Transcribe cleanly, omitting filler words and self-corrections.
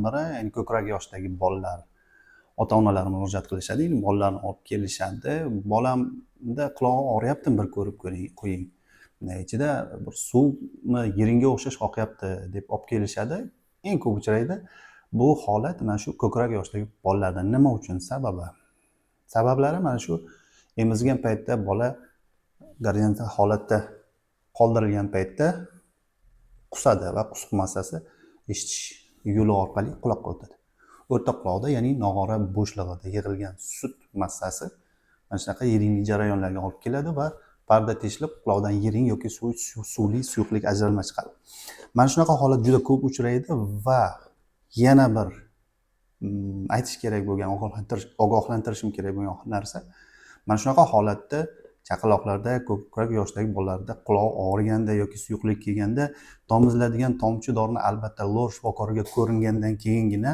biri, ya'ni ko'krak yoshdagi bolalar ota-onalar murojaat qilishadi, ya'ni bolalarni olib kelishadi. Bolamda qulog'i og'riyapti, bir ko'rib qo'ying. Ichida bir suvmi, yiringga o'xshash oqyapti deb olib kelishadi. Eng ko'p uchraydi. Bu holat mana shu ko'krak yoshidagi bolalarda. Nima uchun? Sabablari mana shu emizgan paytda bola gorizontal holatda qoldirilgan paytda qusadi va qusuq massasi eshitish yo'li orqali quloqqa o'tadi. O'rta quloqda, ya'ni nog'ora bo'shlig'ida yig'ilgan sut massasi mana shunaqa yiringli jarayonlarga olib keladi va parda teshilib quloqdan yiring yoki suvli suyuqlik ajralma chiqadi. Mana shunaqa holat juda ko'p uchraydi va yana bir aytish kerak bo'lgan, ogohlantirishim kerak bo'lgan narsa, mana shunaqa holatda chaqaloqlarda, ko'krak yoshidagi bolalarda quloq og'riganda yoki suyuqlik kelganda tomiziladigan tomchi dorini albatta lor shifokoriga ko'ringandan keyingina